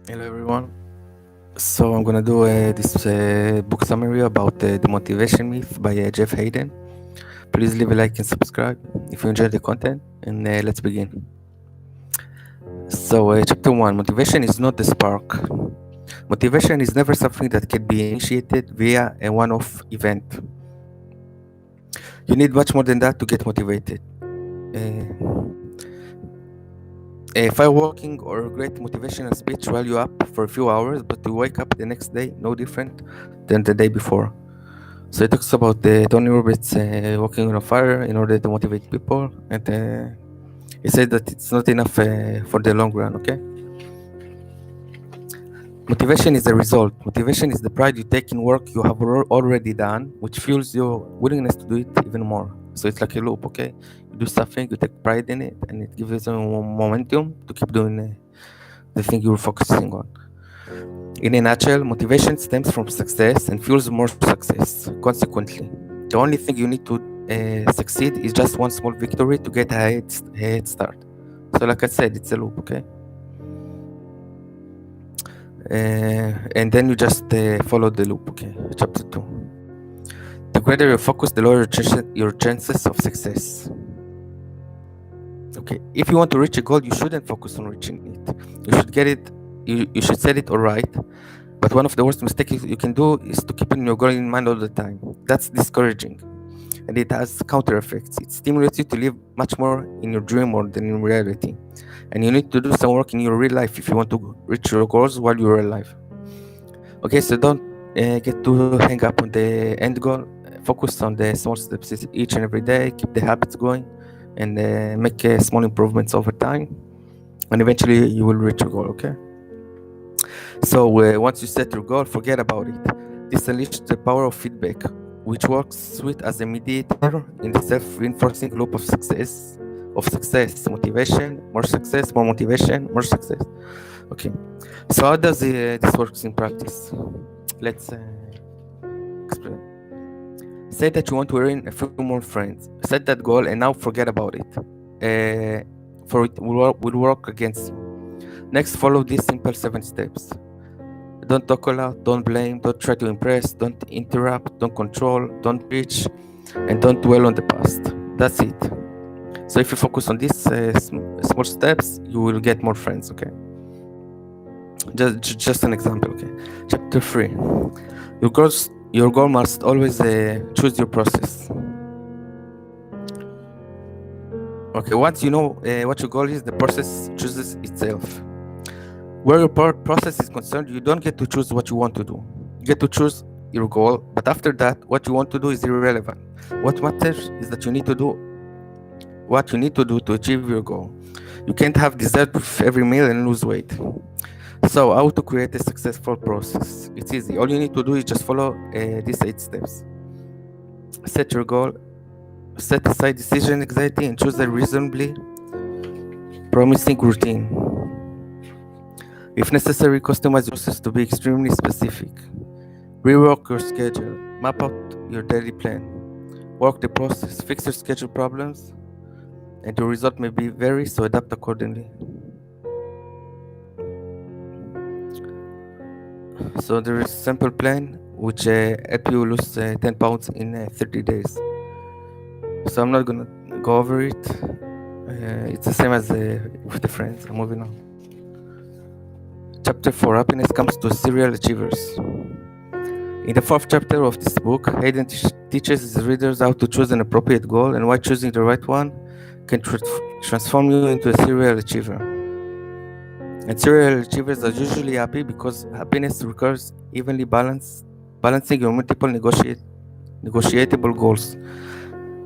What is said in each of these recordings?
Hello everyone. So I'm gonna do this book summary about the motivation myth by Jeff Haden. Please leave a like and subscribe if you enjoy the content, and let's begin. So chapter one: motivation is not the spark. Motivation is never something that can be initiated via a one-off event. You need much more than that to get motivated. Uh, a fireworking or a great motivational speech while you up for a few hours, but you wake up the next day no different than the day before. So it talks about Tony Robbins working on a fire in order to motivate people, and he said that it's not enough for the long run. Okay, motivation is the result. Motivation is the pride you take in work you have already done, which fuels your willingness to do it even more. So it's like a loop. Okay, you do something, you take pride in it, and it gives you some momentum to keep doing the thing you're focusing on. In a nutshell, motivation stems from success and fuels more success. Consequently, the only thing you need to succeed is just one small victory to get a head start. So, like I said, it's a loop, okay? And then you just follow the loop, okay? Chapter 2. The greater your focus, the lower your chances of success. Okay, if you want to reach a goal, you shouldn't focus on reaching it. You should get it, you should set it all right. But one of the worst mistakes you can do is to keep your goal in mind all the time. That's discouraging. And it has counter effects. It stimulates you to live much more in your dream more than in reality. And you need to do some work in your real life if you want to reach your goals while you're alive. Okay, so don't get too hang up on the end goal. Focus on the small steps each and every day. Keep the habits going and make small improvements over time. And eventually you will reach your goal, okay? So once you set your goal, forget about it. This unleashes the power of feedback, which works sweet as a mediator in the self-reinforcing loop of success, motivation, more success, more motivation, more success. Okay. So how does this works in practice? Let's explain. Say that you want to earn a few more friends. Set that goal and now forget about it. For it will work against you. Next, follow these simple 7 steps. Don't talk a lot, don't blame, don't try to impress, don't interrupt, don't control, don't preach, and don't dwell on the past. That's it. So if you focus on these small steps, you will get more friends, okay? Just an example, okay? Chapter 3. Your goal must always choose your process. Okay, once you know what your goal is, the process chooses itself. Where your process is concerned, you don't get to choose what you want to do. You get to choose your goal, but after that, what you want to do is irrelevant. What matters is that you need to do what you need to do to achieve your goal. You can't have dessert with every meal and lose weight. So, how to create a successful process? It's easy. All you need to do is just follow these 8 steps. Set your goal, set aside decision anxiety, and choose a reasonably promising routine. If necessary, customize your process to be extremely specific. Rework your schedule. Map out your daily plan. Work the process. Fix your schedule problems. And your result may be vary, so adapt accordingly. So there is a simple plan which help you lose 10 pounds in 30 days. So I'm not gonna go over it. It's the same as with the friends. I'm moving on. Chapter 4: Happiness comes to serial achievers. In the 4th chapter of this book, Hayden teaches his readers how to choose an appropriate goal and why choosing the right one can transform you into a serial achiever. And serial achievers are usually happy because happiness requires evenly balancing your multiple negotiable goals.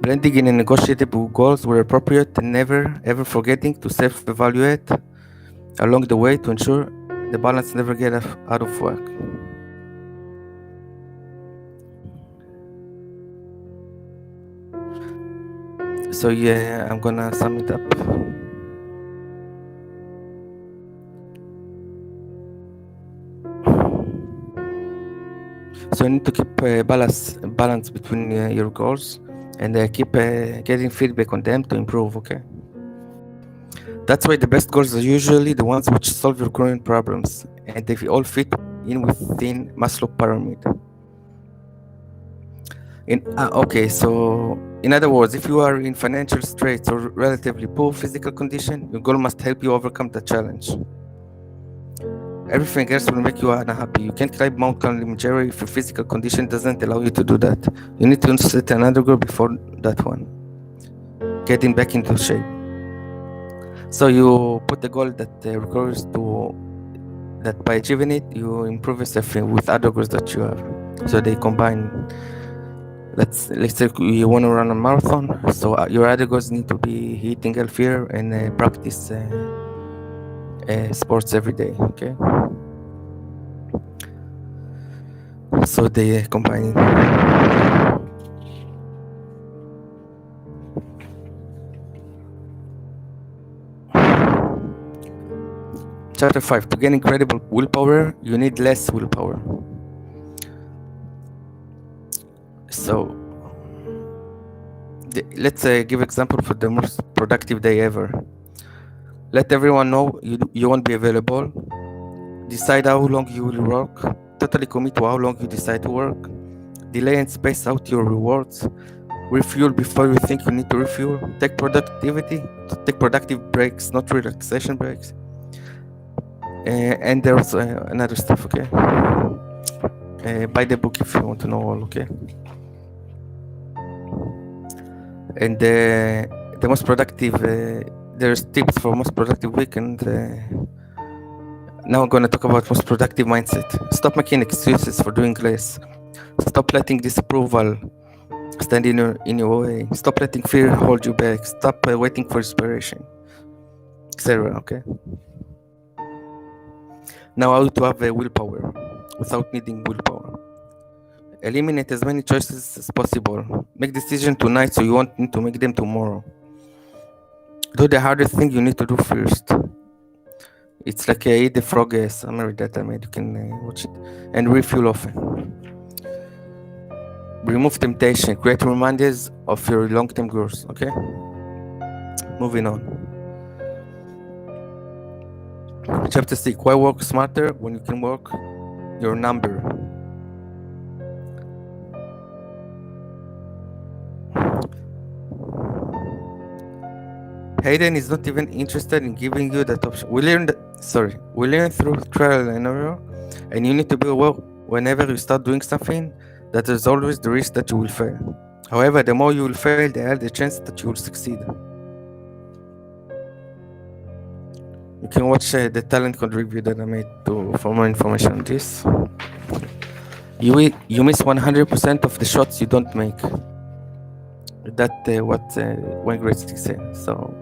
Blending in negotiable goals where appropriate and never ever forgetting to self-evaluate along the way to ensure the balance never get out of whack. So yeah, I'm gonna sum it up. So you need to keep balance between your goals and keep getting feedback on them to improve, okay? That's why the best goals are usually the ones which solve your current problems and they all fit in within Maslow pyramid. Okay, so in other words, if you are in financial straits or relatively poor physical condition, your goal must help you overcome the challenge. Everything else will make you unhappy. You can't climb Mount Kilimanjaro if your physical condition doesn't allow you to do that. You need to set another goal before that one. Getting back into shape. So you put a goal that requires to that by achieving it, you improve yourself with other goals that you have. So they combine. Let's say you want to run a marathon. So your other goals need to be eating healthier and practice sports every day. Okay. So they combine. Chapter 5. To gain incredible willpower, you need less willpower. So let's give example for the most productive day ever. Let everyone know you won't be available. Decide how long you will work. Totally commit to how long you decide to work. Delay and space out your rewards. Refuel before you think you need to refuel. Take productive breaks, not relaxation breaks. And there's another stuff, okay? Buy the book if you want to know all, okay? And the most productive, there's tips for most productive weekend. Now I'm going to talk about most productive mindset. Stop making excuses for doing less. Stop letting disapproval stand in your way. Stop letting fear hold you back. Stop waiting for inspiration, etc. Okay. Now how to have willpower without needing willpower. Eliminate as many choices as possible. Make decisions tonight so you won't need to make them tomorrow. Do the hardest thing you need to do first. It's like Eat the Frog summary that I made. You can watch it. And refuel often. Remove temptation. Create reminders of your long-term goals. Okay? Moving on. Chapter 6. Why work smarter when you can work your number? Haden is not even interested in giving you that option. We learn through trial and error, and you need to be aware whenever you start doing something that there's always the risk that you will fail. However, the more you will fail, the higher the chance that you will succeed. You can watch the talent code review that I made for more information on this. You miss 100% of the shots you don't make. That what one great stick said. So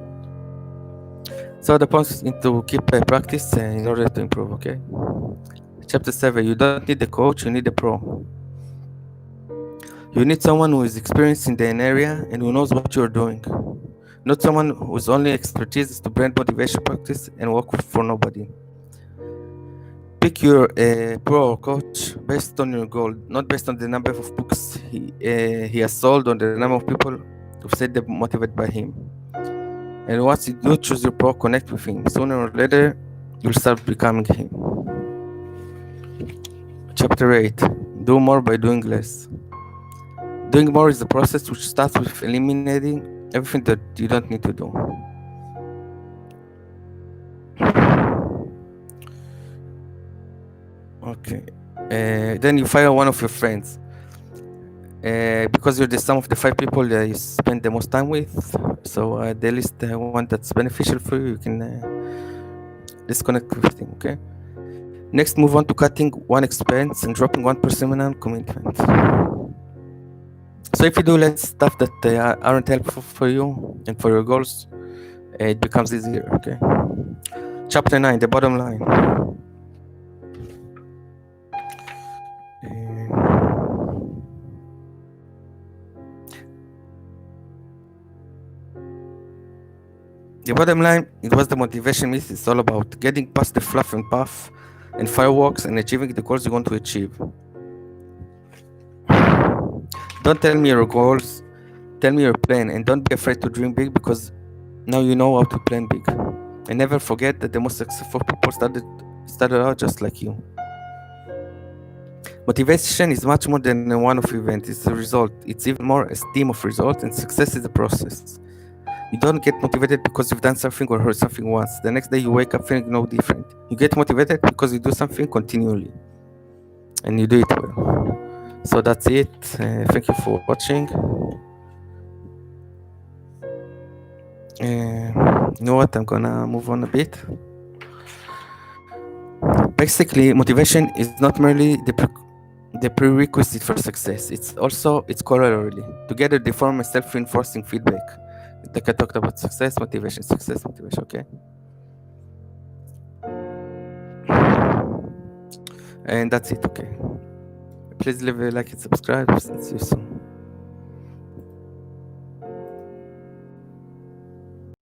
the point is to keep practice in order to improve. Okay. Chapter 7. You don't need a coach. You need a pro. You need someone who is experienced in an area and who knows what you're doing. Not someone whose only expertise is to brand motivation practice and work for nobody. Pick your pro or coach based on your goal, not based on the number of books he has sold or the number of people who said they're motivated by him. And once you do choose your pro, connect with him. Sooner or later, you'll start becoming him. Chapter 8. Do more by doing less. Doing more is the process which starts with eliminating everything that you don't need to do. Okay. Then you fire one of your friends. Because you're the sum of the 5 people that you spend the most time with. So the least one that's beneficial for you, you can disconnect with him, okay? Next, move on to cutting one expense and dropping one personal commitment. So if you do less stuff that aren't helpful for you and for your goals, it becomes easier, okay? Chapter 9, the bottom line. The bottom line, it was the motivation myth. It's all about getting past the fluff and puff and fireworks and achieving the goals you want to achieve. Don't tell me your goals, tell me your plan, and don't be afraid to dream big because now you know how to plan big. And never forget that the most successful people started started out just like you. Motivation is much more than a one-off event. It's a result. It's even more a stream of results, and success is a process. You don't get motivated because you've done something or heard something once. The next day you wake up feeling no different. You get motivated because you do something continually, and you do it well. So that's it. Thank you for watching. You know what? I'm gonna move on a bit. Basically, motivation is not merely the prerequisite for success. It's also its corollary. Together, they form a self-reinforcing feedback. Like I talked about success, motivation, okay? And that's it, okay? Please leave a like and subscribe. See you soon.